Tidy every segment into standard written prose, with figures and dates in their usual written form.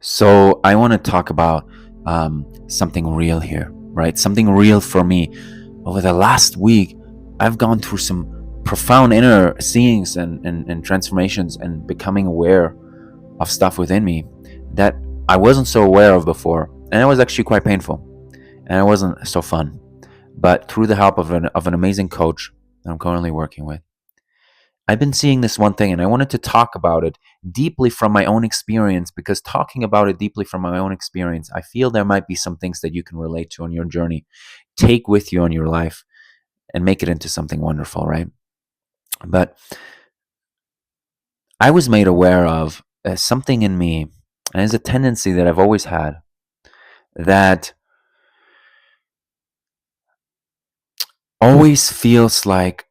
So I want to talk about something real here, right? Something real for me. Over the last week, I've gone through some profound inner seeings and transformations and becoming aware of stuff within me that I wasn't so aware of before. And it was actually quite painful and it wasn't so fun. But through the help of an amazing coach that I'm currently working with, I've been seeing this one thing and I wanted to talk about it deeply from my own experience, because talking about it deeply from my own experience, I feel there might be some things that you can relate to on your journey, take with you on your life, and make it into something wonderful, right? But I was made aware of something in me, and it's a tendency that I've always had, that always feels like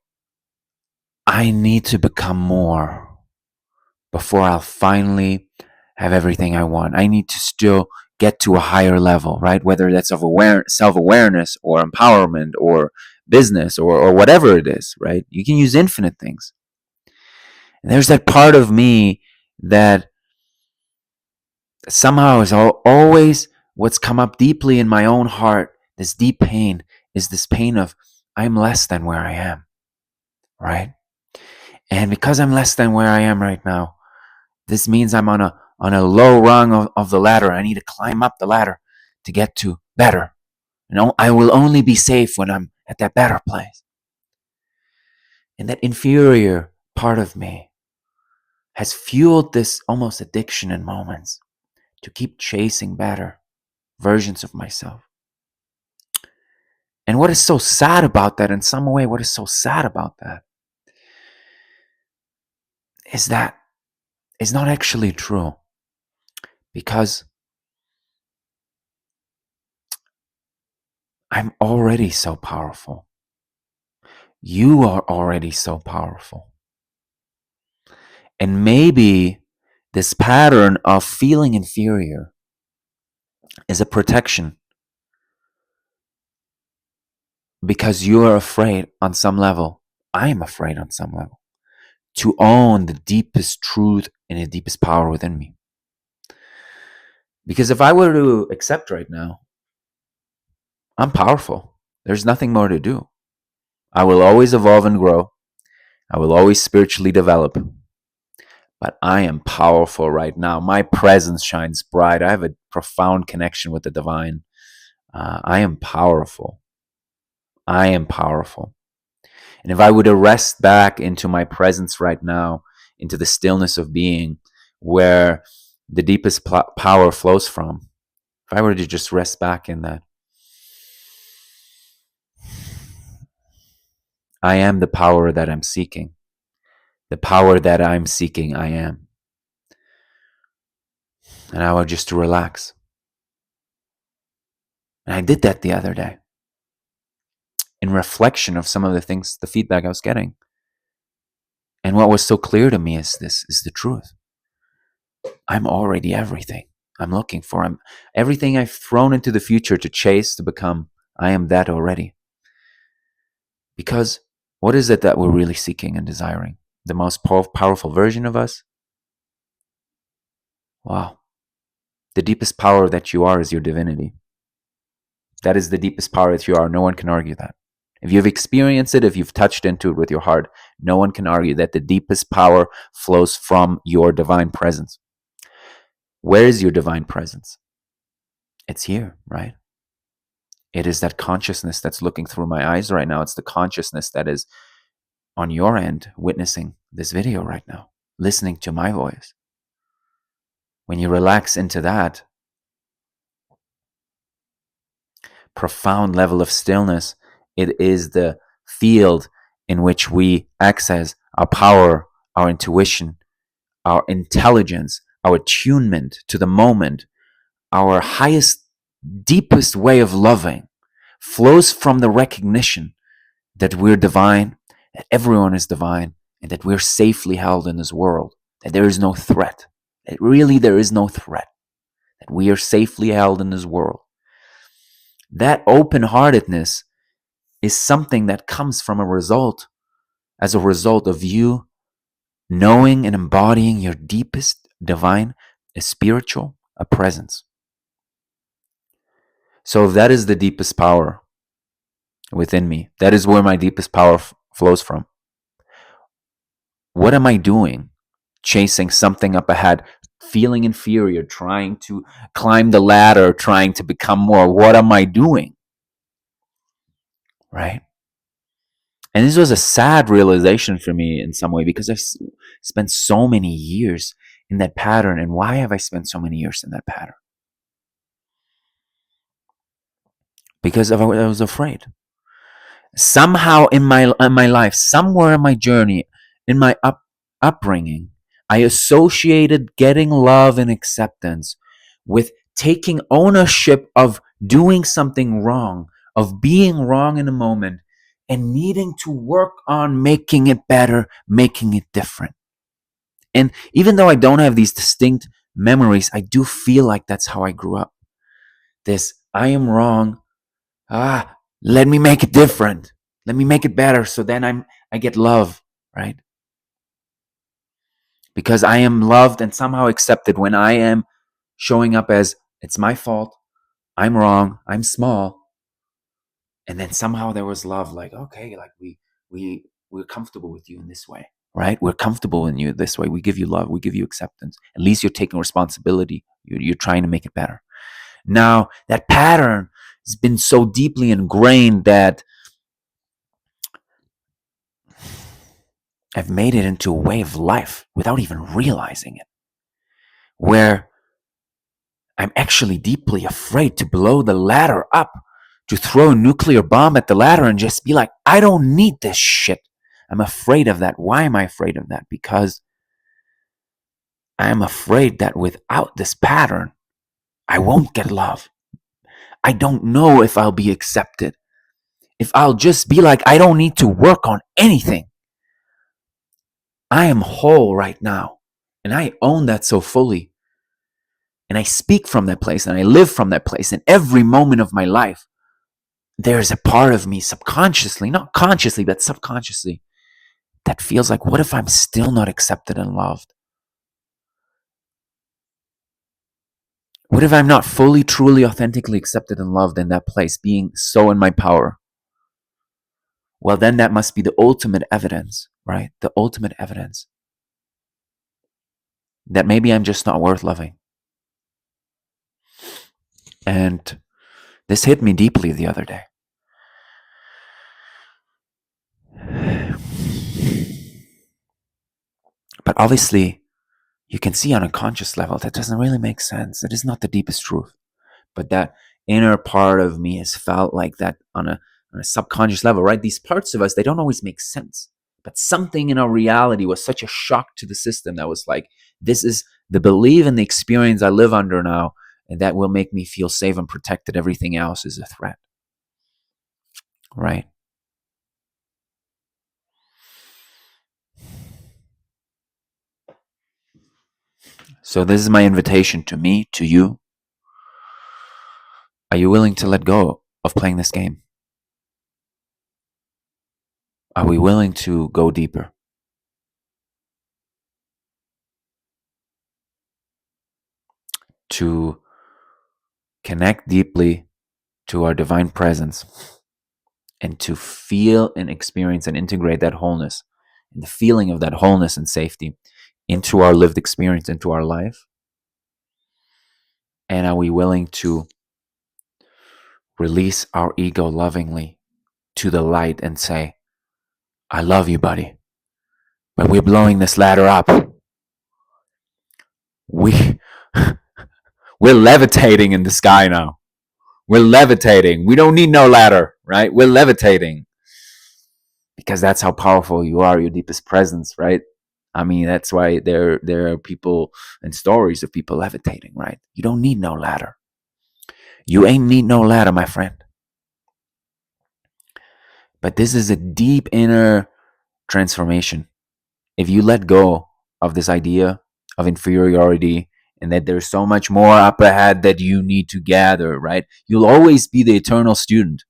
I need to become more before I'll finally have everything I want. I need to still get to a higher level, right? Whether that's of self-awareness or empowerment or business or whatever it is, right? You can use infinite things. And there's that part of me that somehow is always what's come up deeply in my own heart. This deep pain is this pain of I'm less than where I am, right? And because I'm less than where I am right now, this means I'm on a low rung of the ladder. I need to climb up the ladder to get to better. I will only be safe when I'm at that better place. And that inferior part of me has fueled this almost addiction in moments to keep chasing better versions of myself. And what is so sad about that, in some way, what is so sad about that is not actually true. Because I'm already so powerful. You are already so powerful. And maybe this pattern of feeling inferior is a protection because you are afraid on some level. I am afraid on some level to own the deepest truth and the deepest power within me. Because if I were to accept right now, I'm powerful. There's nothing more to do. I will always evolve and grow. I will always spiritually develop. But I am powerful right now. My presence shines bright. I have a profound connection with the divine. I am powerful. I am powerful. And if I were to rest back into my presence right now, into the stillness of being, where the deepest power flows from, if I were to just rest back in that, I am the power that I'm seeking. The power that I'm seeking, I am. And I would just relax. And I did that the other day, in reflection of some of the things, the feedback I was getting. And what was so clear to me is this is the truth. I'm already everything I'm looking for. I'm everything I've thrown into the future to chase, to become. I am that already. Because what is it that we're really seeking and desiring? The most powerful version of us? Wow. The deepest power that you are is your divinity. That is the deepest power that you are. No one can argue that. If you've experienced it, if you've touched into it with your heart, no one can argue that the deepest power flows from your divine presence. Where is your divine presence? It's here, right? It is that consciousness that's looking through my eyes right now. It's the consciousness that is on your end witnessing this video right now, listening to my voice. When you relax into that profound level of stillness, it is the field in which we access our power, our intuition, our intelligence, our attunement to the moment. Our highest, deepest way of loving flows from the recognition that we're divine, that everyone is divine, and that we're safely held in this world, that there is no threat, that really there is no threat, that we are safely held in this world. That open-heartedness is something that comes from as a result of you knowing and embodying your deepest divine, spiritual, a presence. So if that is the deepest power within me, that is where my deepest power flows from. What am I doing? Chasing something up ahead, feeling inferior, trying to climb the ladder, trying to become more. What am I doing? Right? And this was a sad realization for me in some way because spent so many years in that pattern. And why have I spent so many years in that pattern? Because I was afraid. Somehow in my life, somewhere in my journey, in my upbringing, I associated getting love and acceptance with taking ownership of doing something wrong, of being wrong in a moment, and needing to work on making it better, making it different. And even though I don't have these distinct memories, I do feel like that's how I grew up. This, I am wrong. Let me make it different. Let me make it better so then I get love, right? Because I am loved and somehow accepted when I am showing up as it's my fault, I'm wrong, I'm small. And then somehow there was love, like, okay, like we're comfortable with you in this way, right? We're comfortable in you this way. We give you love, we give you acceptance. At least you're taking responsibility. You're trying to make it better. Now that pattern has been so deeply ingrained that I've made it into a way of life without even realizing it, where I'm actually deeply afraid to blow the ladder up, to throw a nuclear bomb at the ladder and just be like, I don't need this shit. I'm afraid of that. Why am I afraid of that? Because I'm afraid that without this pattern, I won't get love. I don't know if I'll be accepted. If I'll just be like, I don't need to work on anything. I am whole right now. And I own that so fully. And I speak from that place and I live from that place in every moment of my life. There's a part of me subconsciously, not consciously, but subconsciously, that feels like, what if I'm still not accepted and loved? What if I'm not fully, truly, authentically accepted and loved in that place, being so in my power? Well, then that must be the ultimate evidence, right? The ultimate evidence that maybe I'm just not worth loving. And this hit me deeply the other day. But obviously, you can see on a conscious level that doesn't really make sense. It is not the deepest truth. But that inner part of me has felt like that on a subconscious level, right? These parts of us, they don't always make sense. But something in our reality was such a shock to the system that was like, this is the belief and the experience I live under now, and that will make me feel safe and protected. Everything else is a threat, right? So this is my invitation to me, to you. Are you willing to let go of playing this game? Are we willing to go deeper? To connect deeply to our divine presence and to feel and experience and integrate that wholeness and the feeling of that wholeness and safety into our lived experience, into our life? And are we willing to release our ego lovingly to the light and say, I love you, buddy, but we're blowing this ladder up. We we're levitating in the sky now. We're levitating. We don't need no ladder, right? We're levitating because that's how powerful you are, your deepest presence, right? I mean, that's why there are people and stories of people levitating, right? You don't need no ladder. You ain't need no ladder, my friend. But this is a deep inner transformation. If you let go of this idea of inferiority and that there's so much more up ahead that you need to gather, right? You'll always be the eternal student.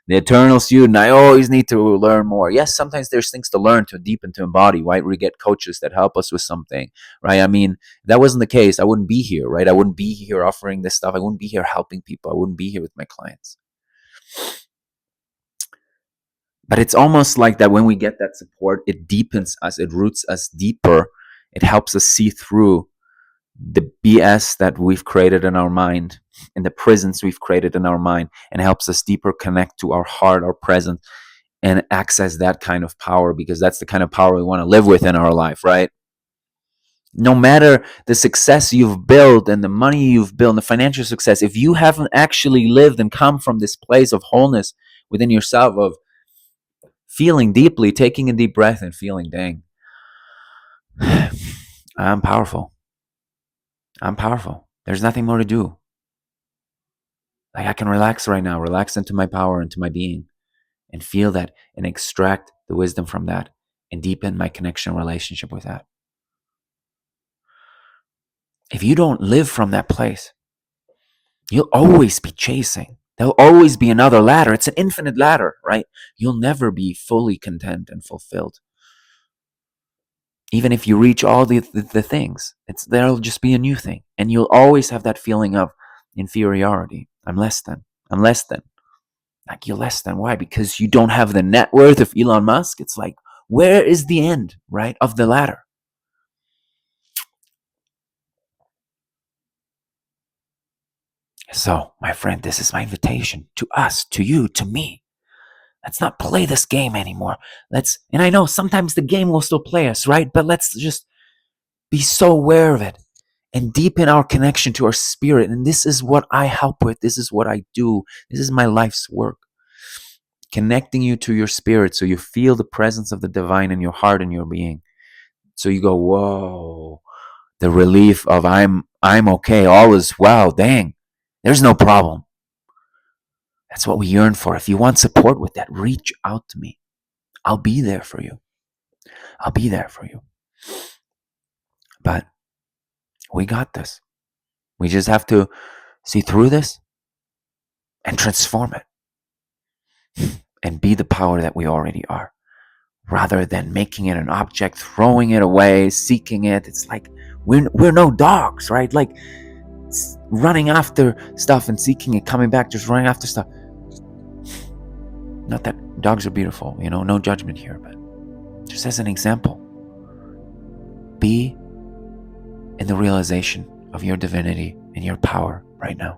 the eternal student. I always need to learn more. Yes, sometimes there's things to learn, to deepen, to embody, right? We get coaches that help us with something, right? I mean, if that wasn't the case, I wouldn't be here, right? I wouldn't be here offering this stuff. I wouldn't be here helping people. I wouldn't be here with my clients. But it's almost like that when we get that support, it deepens us, it roots us deeper. It helps us see through the BS that we've created in our mind and the prisons we've created in our mind, and helps us deeper connect to our heart, our presence, and access that kind of power, because that's the kind of power we want to live with in our life, right? No matter the success you've built and the money you've built and the financial success, if you haven't actually lived and come from this place of wholeness within yourself, of feeling deeply, taking a deep breath and feeling, dang, I'm powerful. I'm powerful. There's nothing more to do. Like, I can relax right now, relax into my power, into my being, and feel that and extract the wisdom from that and deepen my connection relationship with that. If you don't live from that place, you'll always be chasing. There'll always be another ladder. It's an infinite ladder, right? You'll never be fully content and fulfilled. Even if you reach all the things, there'll just be a new thing. And you'll always have that feeling of inferiority. I'm less than. I'm less than. Like, you're less than. Why? Because you don't have the net worth of Elon Musk. It's like, where is the end, right, of the ladder? So, my friend, this is my invitation to us, to you, to me. Let's not play this game anymore. And I know sometimes the game will still play us, right? But let's just be so aware of it and deepen our connection to our spirit. And this is what I help with. This is what I do. This is my life's work. Connecting you to your spirit so you feel the presence of the divine in your heart and your being. So you go, whoa, the relief of I'm okay, all is well, dang, there's no problem. That's what we yearn for. If you want support with that, reach out to me. I'll be there for you. I'll be there for you. But we got this. We just have to see through this and transform it and be the power that we already are, rather than making it an object, throwing it away, seeking it. It's like we're no dogs, right? Like, running after stuff and seeking it, coming back, just running after stuff. Not that dogs are beautiful, no judgment here, but just as an example, be in the realization of your divinity and your power right now.